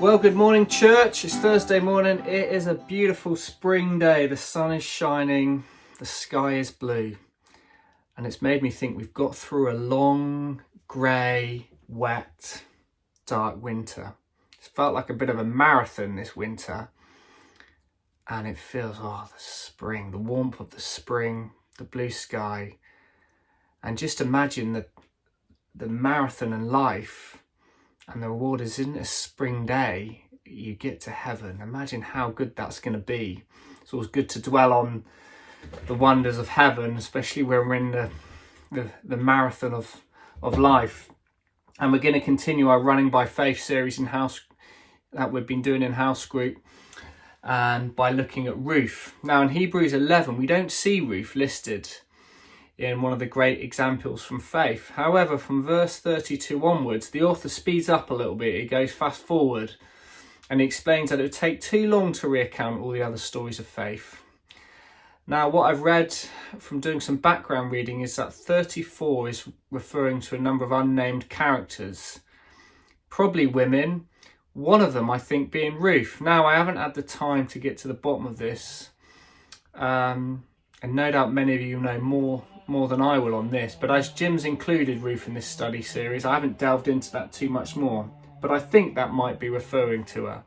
Well, good morning, church. It's Thursday morning. It is a beautiful spring day. The sun is shining, the sky is blue, and it's made me think we've got through a long, grey, wet, dark winter. It's felt like a bit of a marathon this winter, and it feels, the spring, the warmth of the spring, the blue sky, and just imagine the marathon in life. And the reward is in a spring day, you get to heaven. Imagine how good that's going to be. It's always good to dwell on the wonders of heaven, especially when we're in the marathon of life. And we're going to continue our Running by Faith series in house that we've been doing in house group, and by looking at Ruth. Now in Hebrews 11, we don't see Ruth listed in one of the great examples from faith. However, from verse 32 onwards, the author speeds up a little bit. He goes fast forward and he explains that it would take too long to recount all the other stories of faith. Now, what I've read from doing some background reading is that 34 is referring to a number of unnamed characters, probably women, one of them I think being Ruth. Now, I haven't had the time to get to the bottom of this, and no doubt many of you know more than I will on this, but as Jim's included Ruth in this study series, I haven't delved into that too much more, but I think that might be referring to her,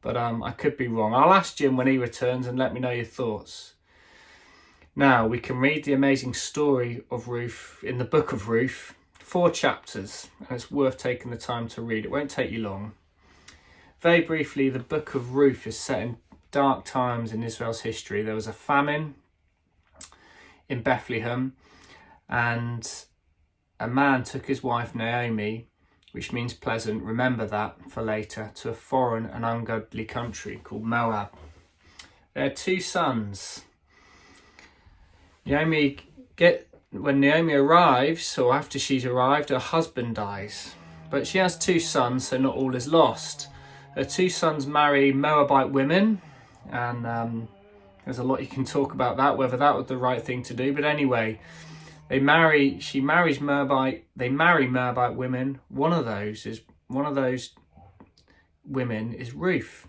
but I could be wrong. I'll ask Jim when he returns and let me know your thoughts. Now we can read the amazing story of Ruth in the book of Ruth, 4 chapters, and it's worth taking the time to read. It won't take you long. Very briefly, the book of Ruth is set in dark times in Israel's history. There was a famine in Bethlehem, and a man took his wife Naomi, which means pleasant, remember that for later, to a foreign and ungodly country called Moab. They had 2 sons. When Naomi arrives, or after she's arrived, her husband dies. But she has 2 sons, so not all is lost. Her 2 sons marry Moabite women, and there's a lot you can talk about that, whether that was the right thing to do. But anyway, they marry Moabite women. One of those women is Ruth.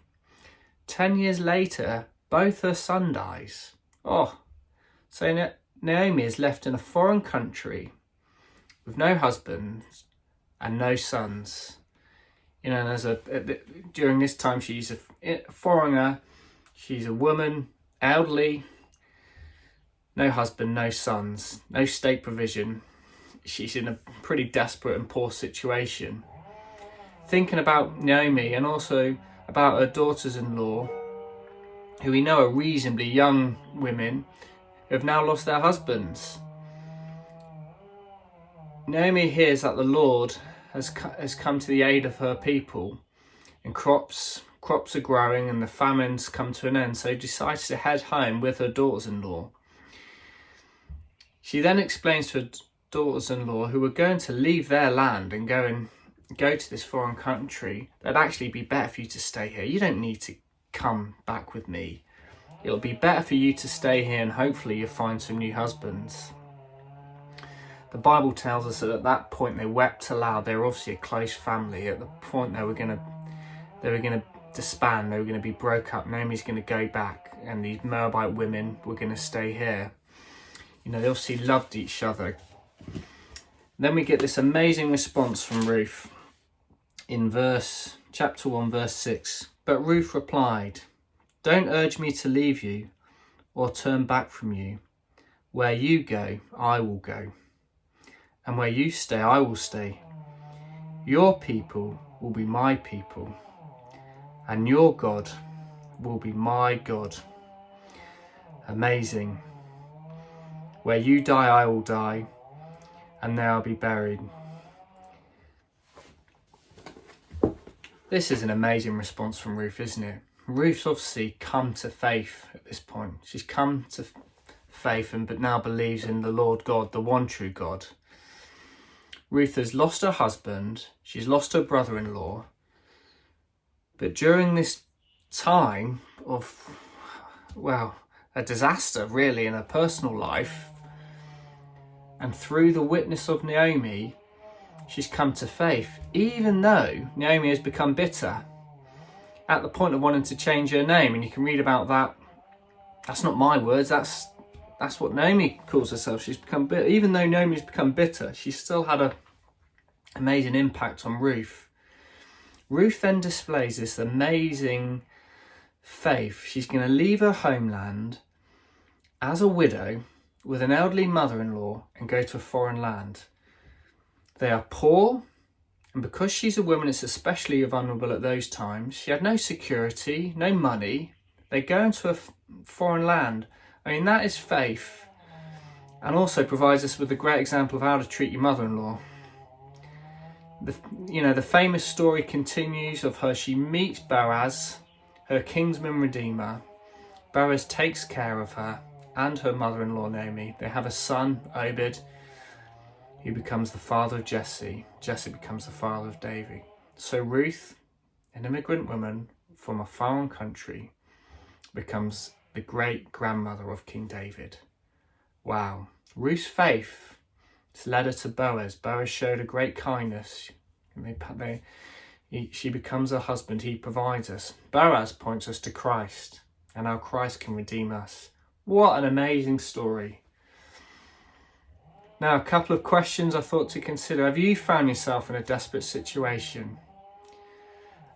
10 years later, both her son dies. So Naomi is left in a foreign country with no husband and no sons. And during this time, she's a foreigner. She's a woman, elderly, no husband, no sons, no state provision. She's in a pretty desperate and poor situation. Thinking about Naomi and also about her daughters-in-law, who we know are reasonably young women who have now lost their husbands. Naomi hears that the Lord has come to the aid of her people, and crops are growing and the famines come to an end, so decides to head home with her daughters-in-law. She then explains to her daughters-in-law, who were going to leave their land and go to this foreign country, that'd actually be better for you to stay here. You don't need to come back with me. It'll be better for you to stay here, and hopefully you'll find some new husbands. The Bible tells us that at that point they wept aloud. They were obviously a close family. At the point they were going to disband, they were going to be broke up. Naomi's going to go back, and these Moabite women were going to stay here. They obviously loved each other. Then we get this amazing response from Ruth in chapter 1, verse 6. But Ruth replied, "Don't urge me to leave you or turn back from you. Where you go, I will go. And where you stay, I will stay. Your people will be my people, and your God will be my God." Amazing. Where you die, I will die, and there I'll be buried. This is an amazing response from Ruth, isn't it? Ruth's obviously come to faith at this point. She's come to faith but now believes in the Lord God, the one true God. Ruth has lost her husband. She's lost her brother-in-law. But during this time of, a disaster really in her personal life, and through the witness of Naomi, she's come to faith, even though Naomi has become bitter. at the point of wanting to change her name. And you can read about that. That's not my words, that's what Naomi calls herself. She's become bitter. Even though Naomi's become bitter, she's still had an amazing impact on Ruth. Ruth then displays this amazing faith. She's going to leave her homeland as a widow with an elderly mother-in-law and go to a foreign land. They are poor, and because she's a woman, it's especially vulnerable at those times. She had no security, no money. They go into a foreign land. I mean, that is faith, and also provides us with a great example of how to treat your mother-in-law. The famous story continues of her. She meets Boaz, her kinsman redeemer. Boaz takes care of her and her mother-in-law Naomi. They have a son, Obed, who becomes the father of Jesse. Jesse becomes the father of David. So Ruth, an immigrant woman from a foreign country, becomes the great grandmother of King David. Wow. Ruth's faith led her to Boaz. Boaz showed her great kindness. She becomes her husband. He provides us. Boaz points us to Christ and how Christ can redeem us. What an amazing story. Now, a couple of questions I thought to consider. Have you found yourself in a desperate situation?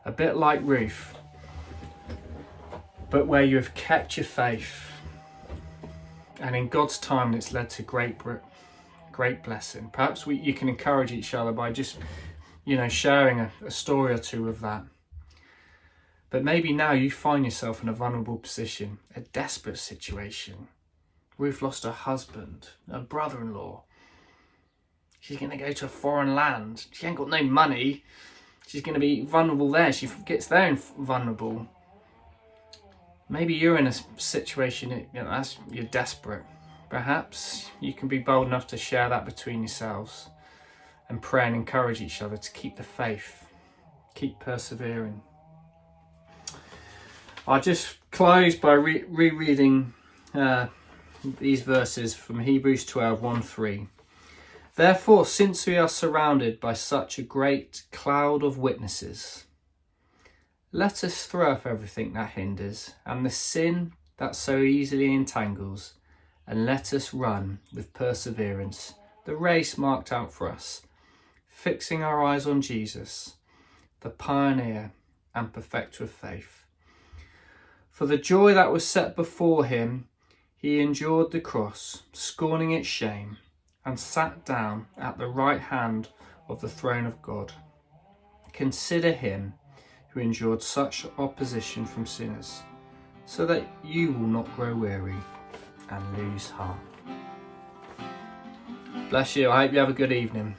A bit like Ruth, but where you have kept your faith, and in God's time it's led to great blessing. Perhaps you can encourage each other by just, sharing a story or two of that. But maybe now you find yourself in a vulnerable position, a desperate situation. Ruth lost her husband, her brother-in-law. She's going to go to a foreign land. She ain't got no money. She's going to be vulnerable there. She gets there and vulnerable. Maybe you're in a situation, you're desperate. Perhaps you can be bold enough to share that between yourselves and pray and encourage each other to keep the faith, keep persevering. I'll just close by rereading these verses from Hebrews 12, 1-3. Therefore, since we are surrounded by such a great cloud of witnesses, let us throw off everything that hinders and the sin that so easily entangles, and let us run with perseverance the race marked out for us, fixing our eyes on Jesus, the pioneer and perfecter of faith. For the joy that was set before him, he endured the cross, scorning its shame, and sat down at the right hand of the throne of God. Consider him who endured such opposition from sinners, so that you will not grow weary and lose heart. Bless you. I hope you have a good evening.